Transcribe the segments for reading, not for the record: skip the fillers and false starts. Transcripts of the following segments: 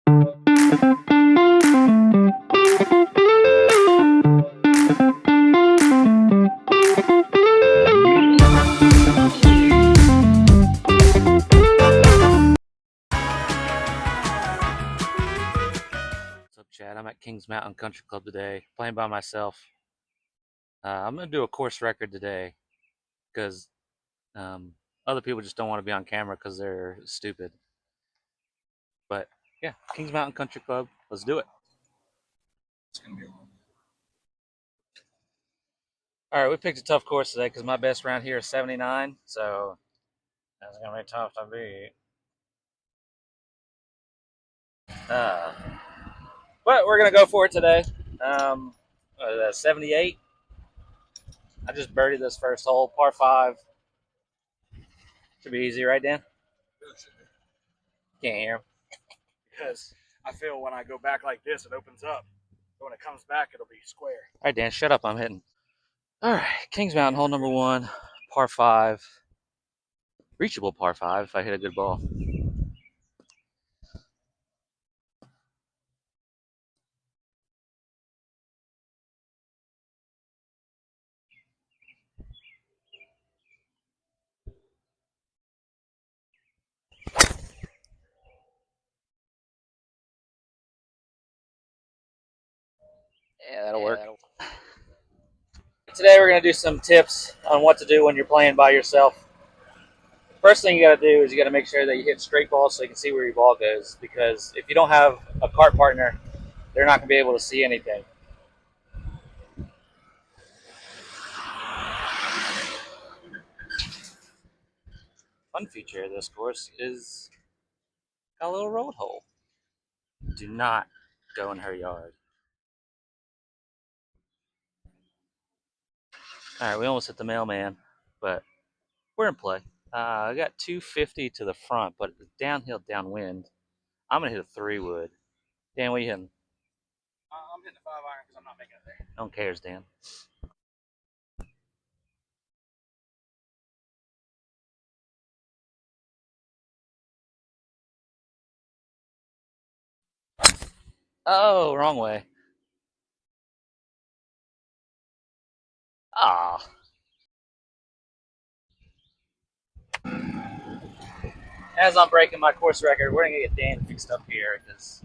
Chad? I'm at Kings Mountain Country Club today, playing by myself. I'm gonna do a course record today because other people just don't want to be on camera because they're stupid. But yeah, Kings Mountain Country Club. Let's do it. It's gonna be long. All right, we picked a tough course today because my best round here is 79, so that's gonna be tough to beat. Uh, but we're gonna go for it today. 78. I just birdied this first hole, par five. Should be easy, right, Dan? Can't hear him. Because I feel when I go back like this, it opens up. But when it comes back, it'll be square. All right, Dan, shut up. I'm hitting. All right, Kings Mountain, hole number one, par five. Reachable par five if I hit a good ball. Yeah, that'll work. Today we're going to do some tips on what to do when you're playing by yourself. First thing you got to do is you got to make sure that you hit straight balls so you can see where your ball goes, because if you don't have a cart partner, they're not going to be able to see anything. Fun feature of this course is a little road hole. Do not go in her yard. All right, we almost hit the mailman, but we're in play. I got 250 to the front, but it's downhill, downwind. I'm gonna hit a 3-wood. Dan, what are you hitting? I'm hitting a 5-iron because I'm not making it there. No one cares, Dan. Oh, wrong way. Ah. As I'm breaking my course record, we're gonna get Dan fixed up here because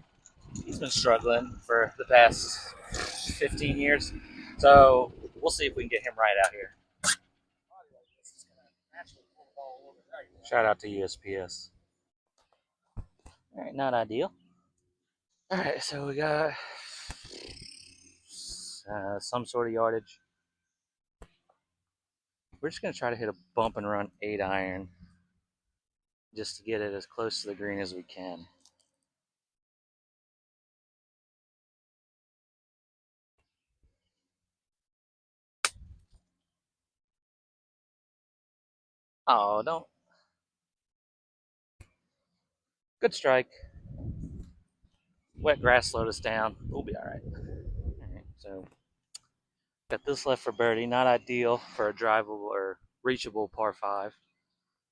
he's been struggling for the past 15 years. So we'll see if we can get him right out here. Shout out to USPS. All right, not ideal. All right, so we got some sort of yardage. We're just gonna try to hit a bump and run 8-iron just to get it as close to the green as we can. Oh, don't. Good strike. Wet grass slowed us down. We'll be all right. All right, so got this left for birdie. Not ideal for a drivable or reachable par five,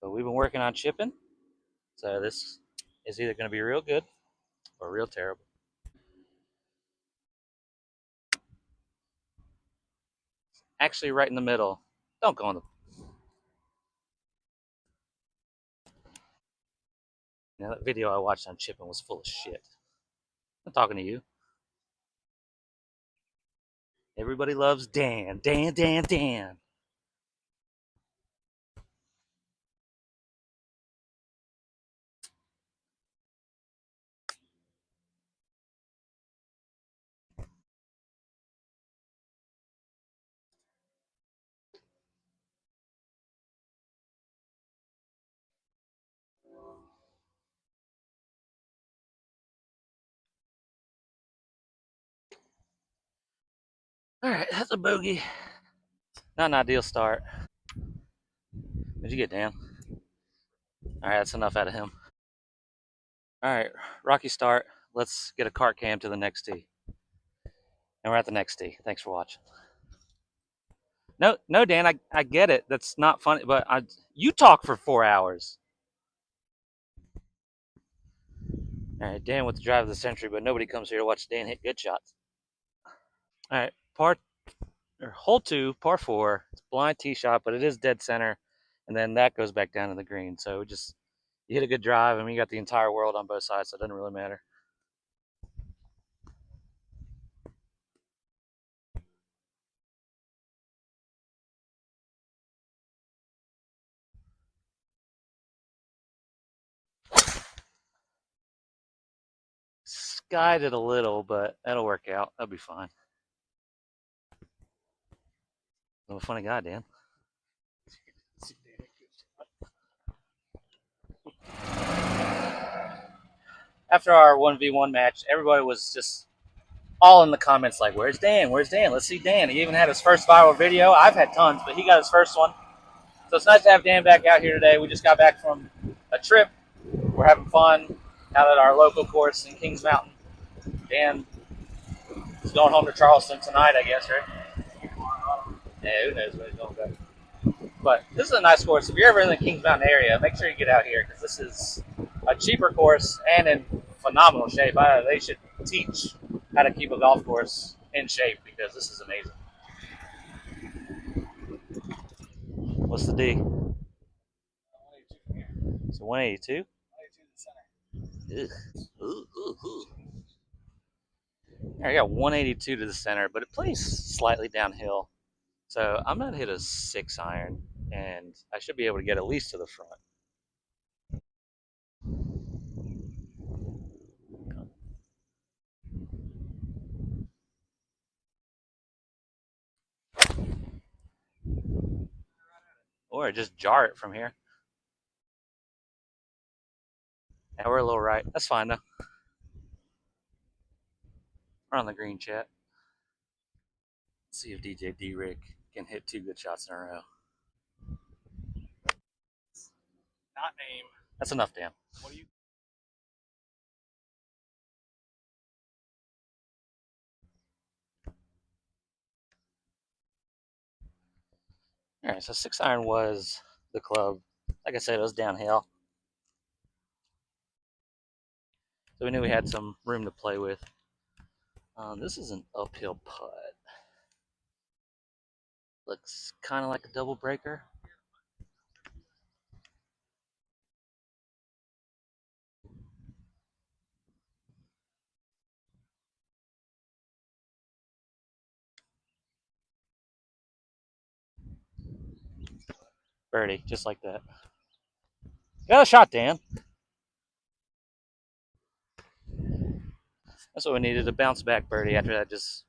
but we've been working on chipping. So this is either going to be real good or real terrible. Actually, right in the middle. Don't go on the. Now, that video I watched on chipping was full of shit. I'm talking to you. Everybody loves Dan. Dan, Dan, Dan. All right, that's a bogey. Not an ideal start. What'd you get, Dan? All right, that's enough out of him. All right, rocky start. Let's get a cart cam to the next tee. And we're at the next tee. Thanks for watching. No, Dan, I get it. That's not funny, but you talk for 4 hours. All right, Dan with the drive of the century, but nobody comes here to watch Dan hit good shots. All right, hole 2, par 4. It's a blind tee shot, but it is dead center, and then that goes back down to the green. So just you hit a good drive, and you got the entire world on both sides, so it doesn't really matter. Skied it a little, but that'll work out. That'll be fine. I'm a funny guy, Dan. After our 1v1 match, everybody was just all in the comments like, "Where's Dan? Where's Dan? Let's see Dan." He even had his first viral video. I've had tons, but he got his first one. So it's nice to have Dan back out here today. We just got back from a trip. We're having fun out at our local course in Kings Mountain. Dan is going home to Charleston tonight, I guess, right? Yeah, who knows where he's going to go. But this is a nice course. If you're ever in the Kings Mountain area, make sure you get out here because this is a cheaper course and in phenomenal shape. They should teach how to keep a golf course in shape because this is amazing. What's the D? So 182? I got 182 to the center, but it plays slightly downhill. So I'm going to hit a 6 iron, and I should be able to get at least to the front. Or just jar it from here. Yeah, we're a little right. That's fine, though. We're on the green, chat. Let's see if DJ Drick can hit 2 good shots in a row. Not name. That's enough, Dan. What do you? All right, so 6 iron was the club. Like I said, it was downhill. So we knew we had some room to play with. This is an uphill putt. Looks kind of like a double breaker. Birdie, just like that. Got a shot, Dan. That's what we needed, a bounce back birdie after that just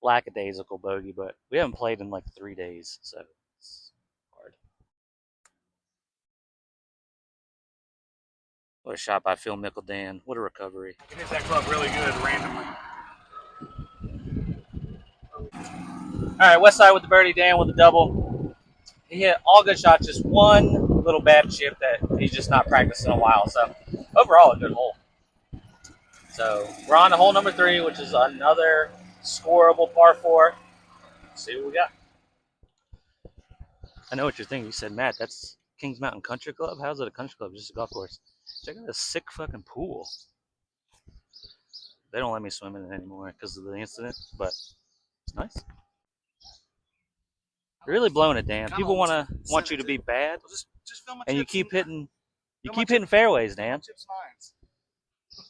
lackadaisical bogey, but we haven't played in like 3 days, so it's hard. What a shot by Phil Mickle, Dan. What a recovery. I can hit that club really good randomly. All right, Wesside with the birdie, Dan with the double. He hit all good shots, just one little bad chip that he's just not practiced in a while. So overall, a good hole. So we're on to hole number 3, which is another scoreable par 4. Let's see what we got. I know what you're thinking. You said, Matt, that's Kings Mountain Country Club? How's it a country club? Just a golf course. Check out this sick fucking pool. They don't let me swim in it anymore because of the incident, but it's nice. You're really blowing it, Dan. People want you to be bad, and you keep hitting fairways, Dan.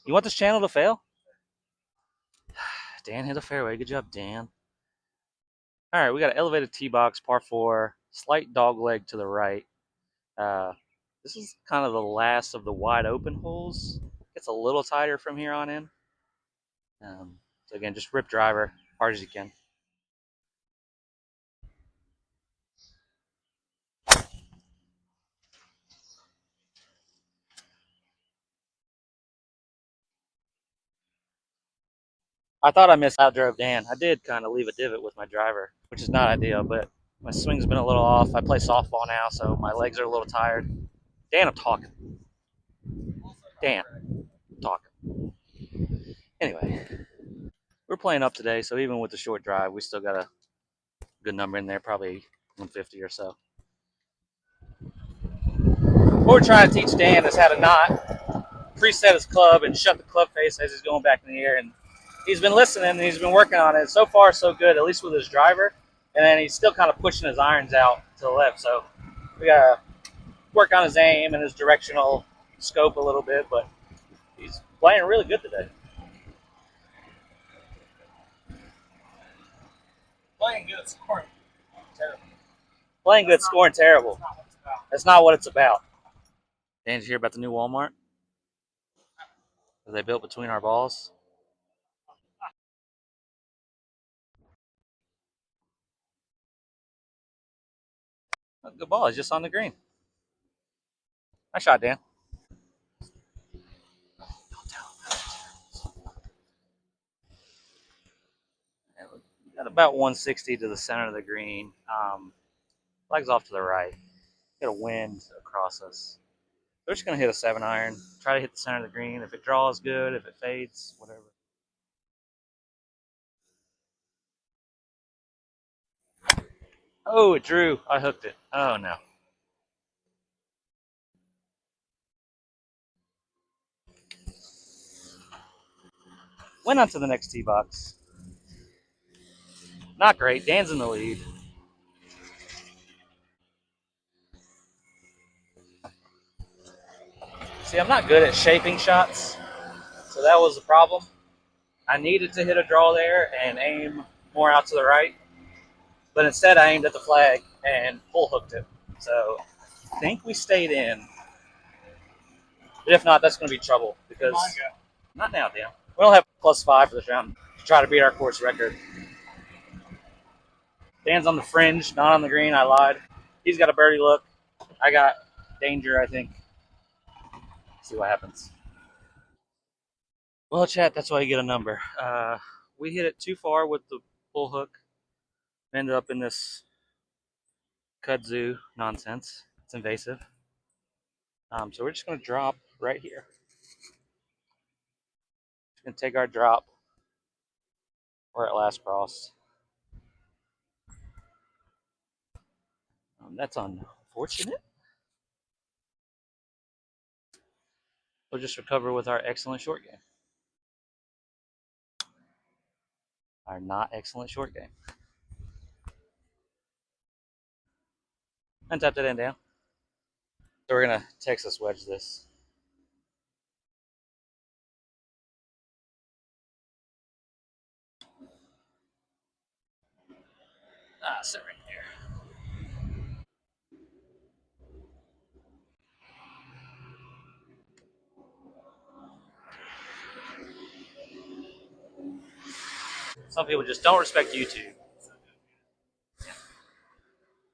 You want this channel to fail? Dan hit a fairway. Good job, Dan. All right, we got an elevated tee box, par 4, slight dog leg to the right. This is kind of the last of the wide open holes. Gets a little tighter from here on in. So again, just rip driver, hard as you can. I thought I missed out drove Dan. I did kind of leave a divot with my driver, which is not ideal, but my swing's been a little off. I play softball now, so my legs are a little tired. Dan, I'm talking. Dan, I'm talking. Anyway, we're playing up today, so even with the short drive, we still got a good number in there, probably 150 or so. What we're trying to teach Dan is how to not preset his club and shut the club face as he's going back in the air. And he's been listening and he's been working on it. So far, so good, at least with his driver. And then he's still kind of pushing his irons out to the left. So we got to work on his aim and his directional scope a little bit, but he's playing really good today. Playing good, scoring terrible. Playing good, scoring terrible. That's not what it's about. Dan, did you hear about the new Walmart that they built between our balls? Oh, good ball. It's just on the green. Nice shot, Dan. Got about 160 to the center of the green. Flags off to the right. Got a wind across us. We're just going to hit a 7-iron. Try to hit the center of the green. If it draws, good. If it fades, whatever. Oh, it drew. I hooked it. Oh, no. Went on to the next tee box. Not great. Dan's in the lead. See, I'm not good at shaping shots, so that was the problem. I needed to hit a draw there and aim more out to the right, but instead I aimed at the flag and pull hooked it. So I think we stayed in. But if not, that's going to be trouble because not now, Dan. We don't have +5 for this round to try to beat our course record. Dan's on the fringe, not on the green. I lied. He's got a birdie look. I got danger, I think. See what happens. Well, chat, that's why you get a number. We hit it too far with the pull hook. Ended up in this kudzu nonsense. It's invasive. So we're just going to drop right here. Just going to take our drop where it last crossed. That's unfortunate. We'll just recover with our excellent short game. Our not excellent short game. Untap that end down. So we're going to Texas wedge this. Sit right there. Some people just don't respect YouTube.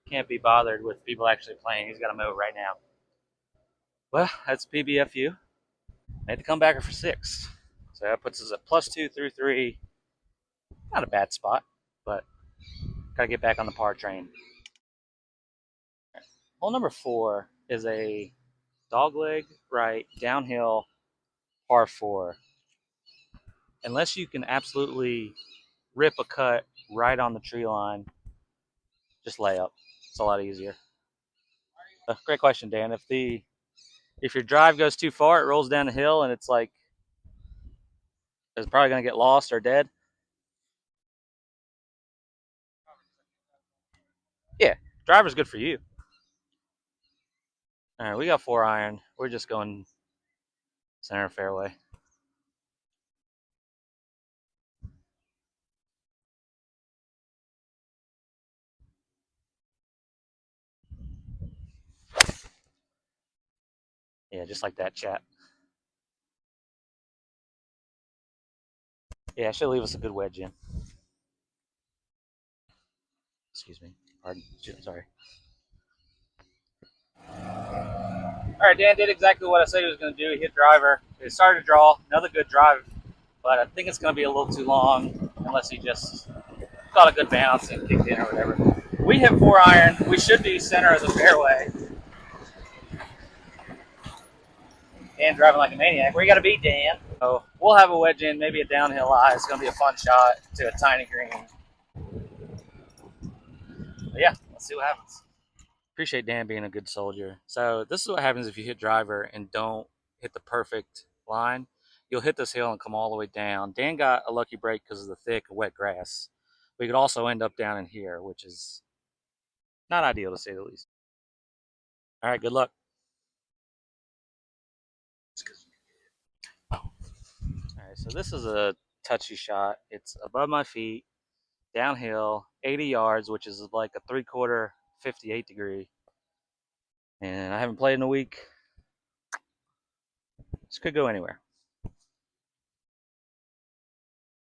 Can't be bothered with people actually playing. He's got to move right now. Well, that's PBFU. Made the comebacker for 6. So that puts us at +2 through 3. Not a bad spot, but got to get back on the par train. Hole number 4 is a dogleg right downhill par 4. Unless you can absolutely rip a cut right on the tree line, just lay up. It's a lot easier. Great question, Dan. If your drive goes too far, it rolls down the hill and it's like it's probably going to get lost or dead. Yeah, driver's good for you. All right, we got 4-iron. We're just going center fairway. Yeah, just like that, chat. Yeah, it should leave us a good wedge in. Excuse me. Pardon. Sorry. All right, Dan did exactly what I said he was going to do. He hit driver. It started to draw. Another good drive, but I think it's going to be a little too long unless he just caught a good bounce and kicked in or whatever. We hit 4-iron. We should be center of the fairway. Dan driving like a maniac. Where you got to be, Dan? So we'll have a wedge in, maybe a downhill lie. It's going to be a fun shot to a tiny green. But yeah, let's see what happens. Appreciate Dan being a good soldier. So this is what happens if you hit driver and don't hit the perfect line, you'll hit this hill and come all the way down. Dan got a lucky break because of the thick, wet grass. We could also end up down in here, which is not ideal to say the least. All right, good luck. All right, so this is a touchy shot. It's above my feet, downhill, 80 yards, which is like a 3/4, 58 degree. And I haven't played in a week. This could go anywhere.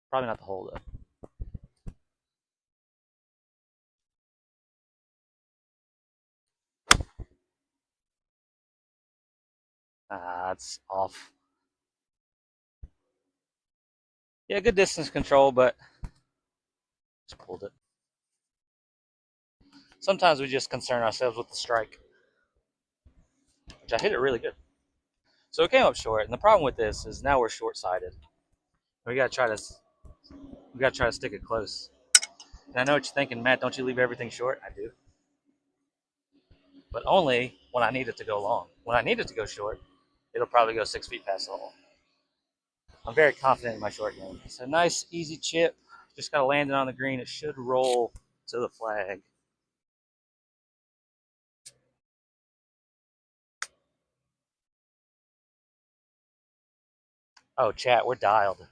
Probably not the hole though. It's off. Yeah, good distance control, but just pulled it. Sometimes we just concern ourselves with the strike, which I hit it really good. So it came up short, and the problem with this is now we're short-sighted. We gotta try to stick it close. And I know what you're thinking, Matt. Don't you leave everything short? I do, but only when I need it to go long. When I need it to go short, it'll probably go 6 feet past the hole. I'm very confident in my short game. It's a nice, easy chip. Just gotta land it on the green. It should roll to the flag. Oh, chat, we're dialed.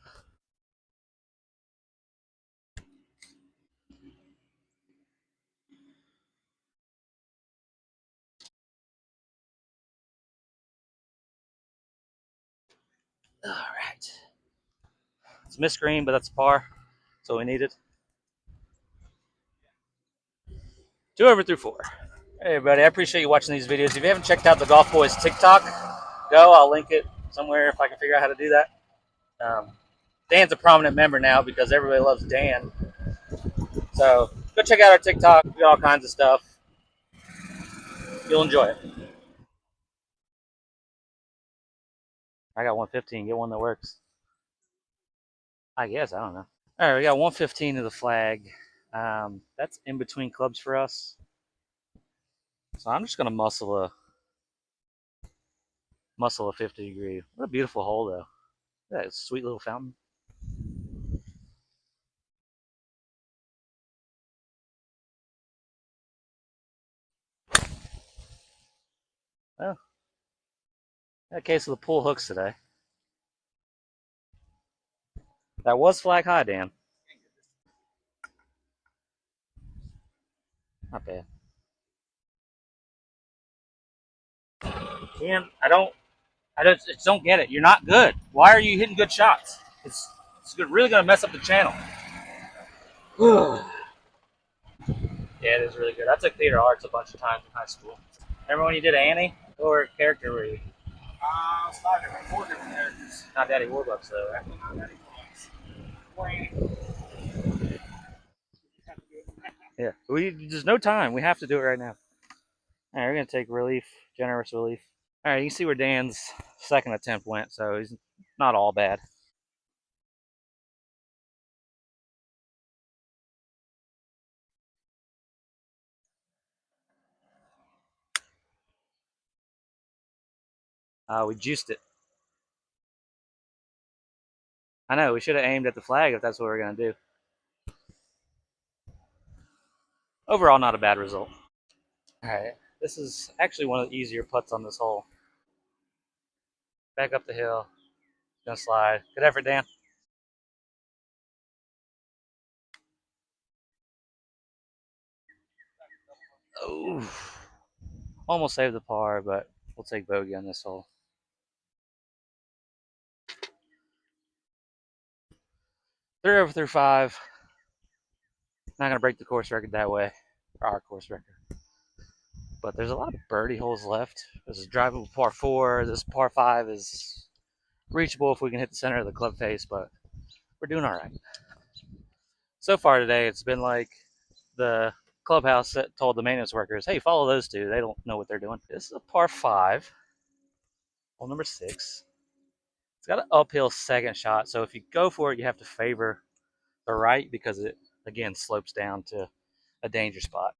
All right. It's missed green, but that's par. That's what we needed. 2 over through 4. Hey, everybody. I appreciate you watching these videos. If you haven't checked out the Golf Boys TikTok, go. I'll link it somewhere if I can figure out how to do that. Dan's a prominent member now because everybody loves Dan. So go check out our TikTok. We got all kinds of stuff. You'll enjoy it. I got 115. Get one that works. I guess. I don't know. All right, we got 115 to the flag. That's in between clubs for us. So I'm just gonna muscle a 50 degree. What a beautiful hole though. That sweet little fountain. Well, that case of the pull hooks today. That was flag high, Dan. Not bad. Dan, just don't get it. You're not good. Why are you hitting good shots? It's really gonna mess up the channel. Yeah, it is really good. I took theater arts a bunch of times in high school. Remember when you did Annie? Or character were you? It's 4 different characters. Not Daddy Warbucks though, right? Not Matty. Or Annie. Yeah. There's no time. We have to do it right now. All right, we're gonna take relief, generous relief. All right, you can see where Dan's second attempt went, so he's not all bad. We juiced it. I know, we should have aimed at the flag if that's what we're going to do. Overall, not a bad result. All right, this is actually one of the easier putts on this hole. Back up the hill, gonna slide. Good effort, Dan. Oh, almost saved the par, but we'll take bogey on this hole. 3 over through 5. Not gonna break the course record that way, or our course record. But there's a lot of birdie holes left. This is drivable par 4. This par 5 is reachable if we can hit the center of the club face, but we're doing all right. So far today, it's been like the clubhouse told the maintenance workers, hey, follow those two. They don't know what they're doing. This is a par 5, hole number 6. It's got an uphill second shot, so if you go for it, you have to favor the right because it, again, slopes down to a danger spot.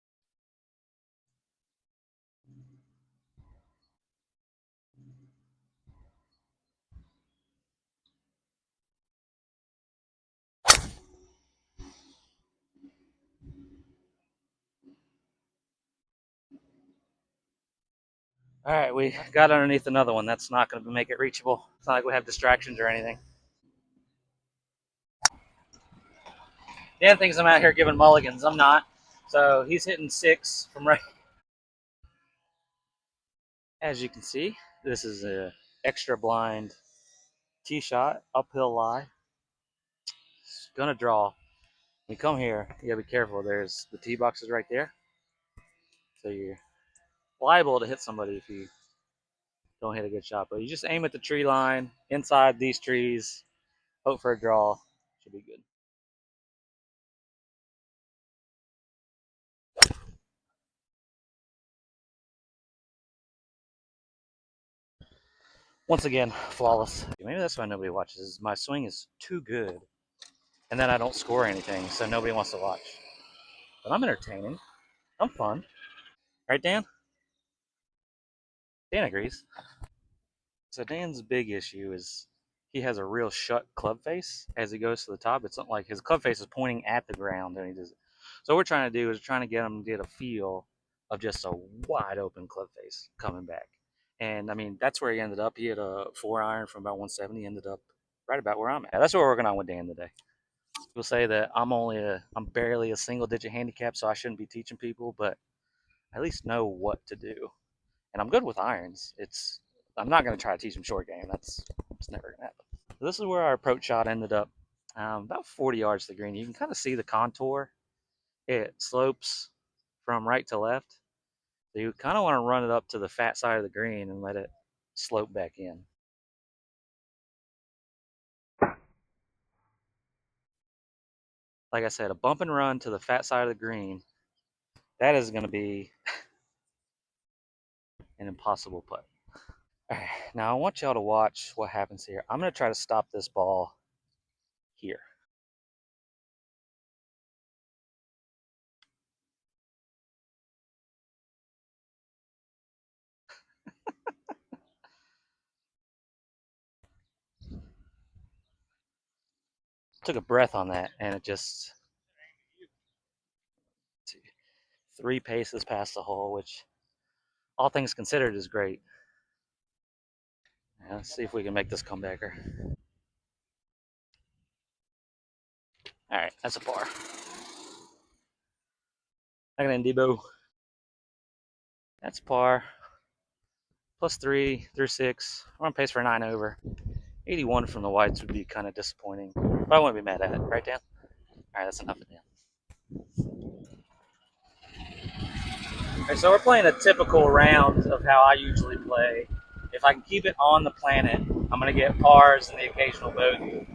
All right, we got underneath another one. That's not going to make it reachable. It's not like we have distractions or anything. Dan thinks I'm out here giving mulligans. I'm not. So he's hitting 6 from right. As you can see, this is a extra blind tee shot, uphill lie. It's gonna draw. When you come here, you gotta be careful. There's the tee boxes right there, so you're liable to hit somebody if you don't hit a good shot. But you just aim at the tree line, inside these trees, hope for a draw. Should be good. Once again, flawless. Maybe that's why nobody watches. Is my swing is too good, and then I don't score anything, so nobody wants to watch. But I'm entertaining. I'm fun, right, Dan? Dan agrees. So Dan's big issue is he has a real shut club face as he goes to the top. It's not like his club face is pointing at the ground and he does it. So what we're trying to do is trying to get him to get a feel of just a wide open club face coming back. And I mean that's where he ended up. He had a 4 iron from about 170. He ended up right about where I'm at. That's what we're working on with Dan today. People say that I'm barely a single digit handicap, so I shouldn't be teaching people, but I at least know what to do. And I'm good with irons. I'm not going to try to teach them short game. It's never going to happen. So this is where our approach shot ended up, about 40 yards to the green. You can kind of see the contour. It slopes from right to left. So you kind of want to run it up to the fat side of the green and let it slope back in. Like I said, a bump and run to the fat side of the green. That is going to be an impossible putt. All right, now I want y'all to watch what happens here. I'm going to try to stop this ball here. Took a breath on that, and it just 3 paces past the hole, which all things considered is great. Yeah, let's see if we can make this comebacker. All right, that's a par. Second in Debo. That's par. +3 through 6. We're on pace for 9 over. 81 from the whites would be kind of disappointing, but I wouldn't be mad at it, right, Dan? All right, that's enough of Dan. All right, so we're playing a typical round of how I usually play. If I can keep it on the planet, I'm going to get pars and the occasional bogey.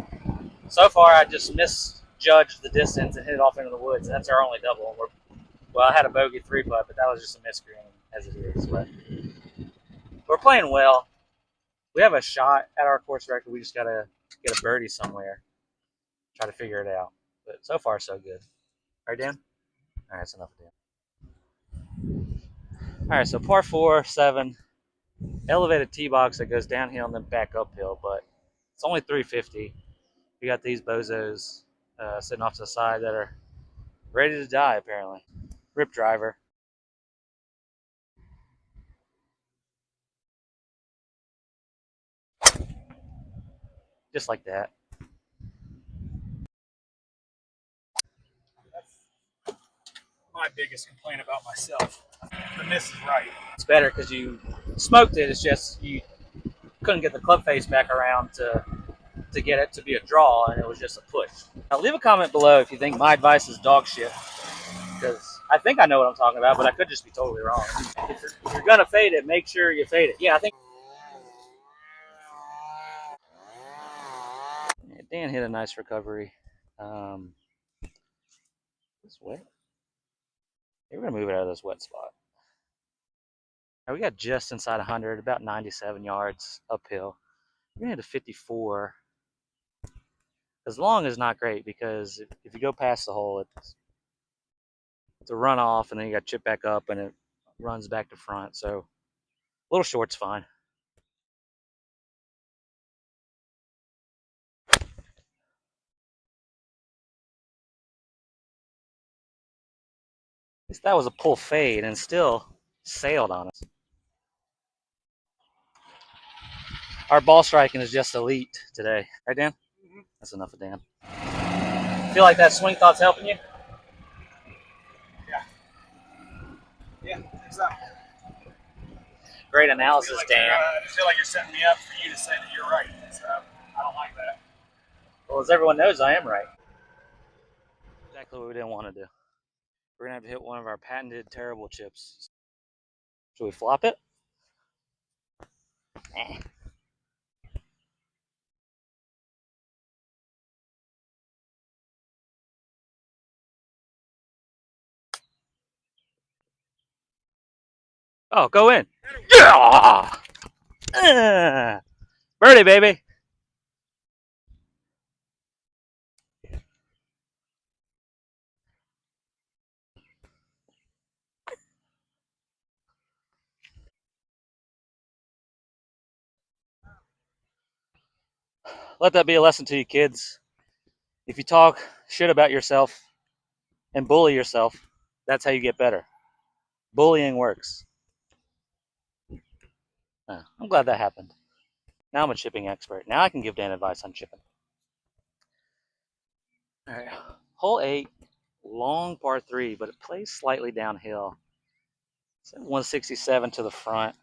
So far, I just misjudged the distance and hit it off into the woods. That's our only double. Well, I had a bogey 3 putt, but that was just a misgreen as it is. But we're playing well. We have a shot at our course record. We just got to get a birdie somewhere, try to figure it out. But so far, so good. All right, Dan? All right, that's enough of Dan. All right, so par 4, 7, elevated tee box that goes downhill and then back uphill, but it's only 350. We got these bozos sitting off to the side that are ready to die, apparently. Rip driver. Just like that. That's my biggest complaint about myself. The miss is right. It's better because you smoked it. It's just you couldn't get the club face back around to get it to be a draw, and it was just a push. Now, leave a comment below if you think my advice is dog shit, because I think I know what I'm talking about, but I could just be totally wrong. If you're gonna fade it, make sure you fade it. Yeah, I think Dan hit a nice recovery. It's wet. We're gonna move it out of this wet spot. Now, we got just inside 100, about 97 yards uphill. We're gonna hit a 54. As long as not great, because if you go past the hole, it's a runoff, and then you got to chip back up, and it runs back to front. So a little short's fine. At least that was a pull fade, and still sailed on us. Our ball striking is just elite today. Right, Dan? Mm-hmm. That's enough of Dan. Feel like that swing thought's helping you? Yeah. Yeah, exactly. Great analysis, Dan. I feel like you're setting me up for you to say that you're right. So I don't like that. Well, as everyone knows, I am right. Exactly what we didn't want to do. We're going to have to hit one of our patented terrible chips. Should we flop it? Eh. Oh, go in. Yeah! Birdie, baby. Let that be a lesson to you kids. If you talk shit about yourself and bully yourself, that's how you get better. Bullying works. I'm glad that happened. Now I'm a chipping expert. Now I can give Dan advice on chipping. All right, hole 8, long par 3, but it plays slightly downhill. It's at 167 to the front,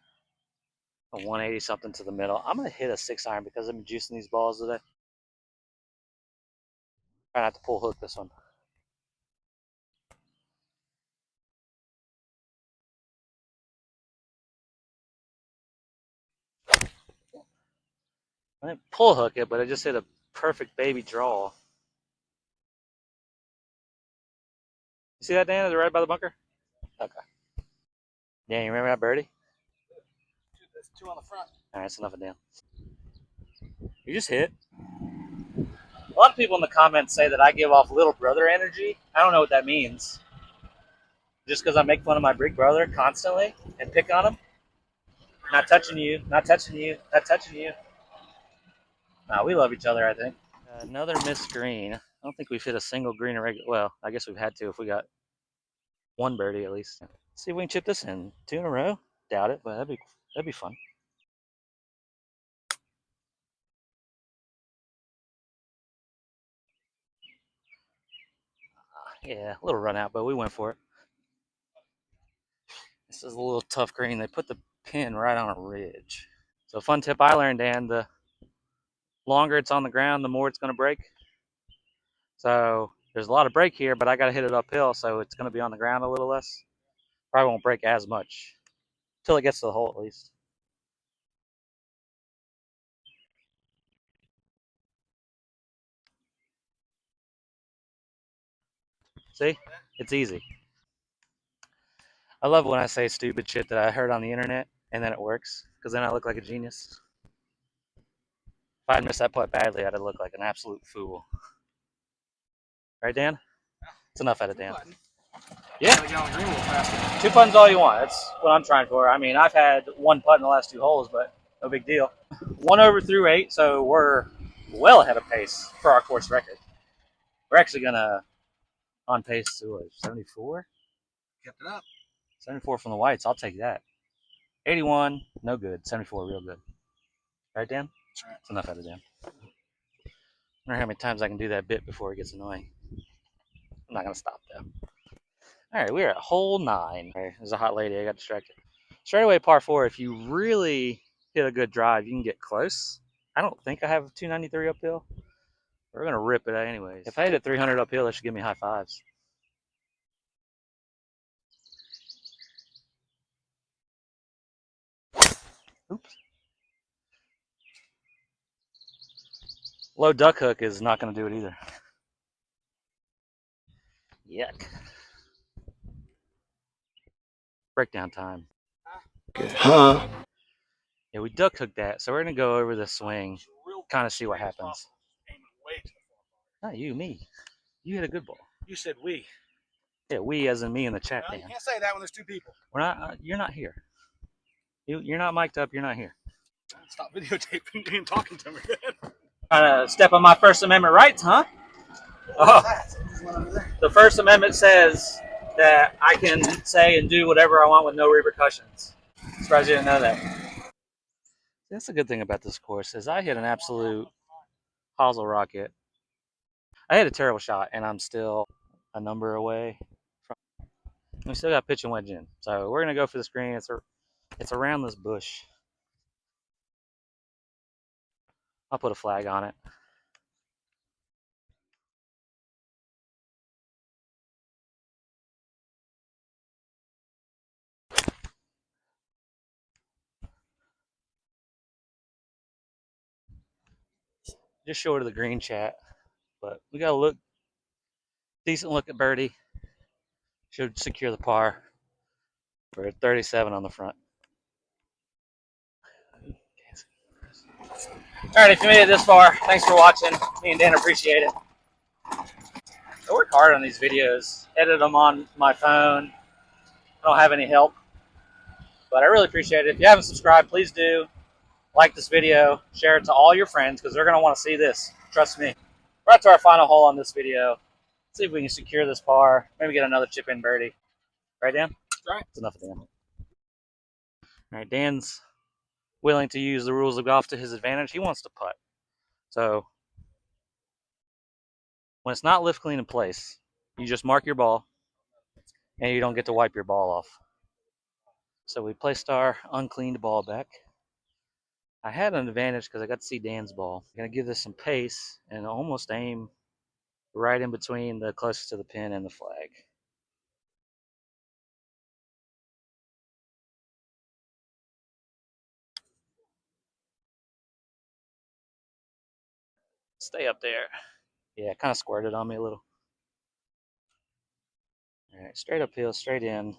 a 180 something to the middle. I'm gonna hit a 6-iron because I'm juicing these balls today. Try not to pull hook this one. I didn't pull hook it, but I just hit a perfect baby draw. You see that, Dan? Is it right by the bunker? Okay. Dan, you remember that birdie? There's 2 on the front. All right, that's enough of Dan. You just hit. A lot of people in the comments say that I give off little brother energy. I don't know what that means. Just because I make fun of my big brother constantly and pick on him? Not touching you, not touching you, not touching you. No, we love each other, I think. Another missed green. I don't think we've hit a single green in regular. Well, I guess we've had to if we got one birdie at least. Let's see if we can chip this in 2 in a row. Doubt it, but that'd be fun. Yeah, a little run out, but we went for it. This is a little tough green. They put the pin right on a ridge. So fun tip I learned, Dan, the longer it's on the ground, the more it's going to break. So there's a lot of break here, but I got to hit it uphill, so it's going to be on the ground a little less. Probably won't break as much till it gets to the hole at least. See? It's easy. I love when I say stupid shit that I heard on the internet and then it works, because then I look like a genius. If I'd missed that putt badly, I'd look like an absolute fool. Right, Dan? It's enough out of Dan. Yeah. 2 puttings all you want. That's what I'm trying for. I mean, I've had 1 putt in the last 2 holes, but no big deal. 1 over through 8, so we're well ahead of pace for our course record. We're actually gonna on pace to 74. Kept it up. 74 from the whites. I'll take that. 81, no good. 74, real good. Right, Dan? That's right. It's enough out of Dan. I wonder how many times I can do that bit before it gets annoying. I'm not gonna stop though. All right, we're at hole 9. There's a hot lady. I got distracted. Straightaway par 4. If you really hit a good drive, you can get close. I don't think I have 293 uphill. We're gonna rip it anyways. If I hit it 300 uphill, that should give me high fives. Oops. Low duck hook is not gonna do it either. Yuck. Breakdown time. Huh? Yeah, we duck hooked that, so we're gonna go over the swing, kind of see what happens. Not you, me. You hit a good ball. You said we. Yeah, we as in me in the chat, No, you Dan. can't say that when there's 2 people. We're not. You're not here. You're not mic'd up. You're not here. Stop videotaping and talking to me. Trying to step on my First Amendment rights, huh? Oh. The First Amendment says that I can say and do whatever I want with no repercussions. Surprised you didn't know that. That's the good thing about this course is I hit an absolute hosel rocket. I hit a terrible shot, and I'm still a number away from. We still got pitch and wedge in, so we're gonna go for this green. It's around this bush. I'll put a flag on it. Just short of the green, chat, but we got a decent look at birdie. Should secure the par. We're at 37 on the front. All right, if you made it this far, thanks for watching. Me and Dan appreciate it. I work hard on these videos, edit them on my phone. I don't have any help, but I really appreciate it. If you haven't subscribed, please do. Like this video, share it to all your friends because they're going to want to see this. Trust me. We're out to our final hole on this video. See if we can secure this par. Maybe get another chip in birdie. Right, Dan? Right. That's enough of Dan. All right, Dan's willing to use the rules of golf to his advantage. He wants to putt. So when it's not lift clean in place, you just mark your ball and you don't get to wipe your ball off. So we placed our uncleaned ball back. I had an advantage because I got to see Dan's ball. I'm going to give this some pace and almost aim right in between the closest to the pin and the flag. Stay up there. Yeah, it kind of squirted on me a little. All right, straight uphill, straight in.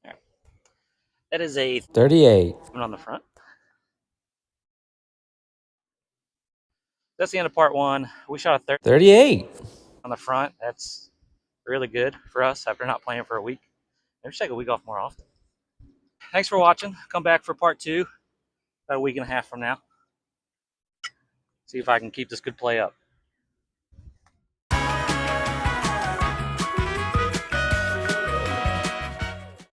All right. That is a 38. on the front. That's the end of part one. We shot a 38. on the front. That's really good for us after not playing for a week. Maybe we should take a week off more often. Thanks for watching. Come back for part two about a week and a half from now. See if I can keep this good play up.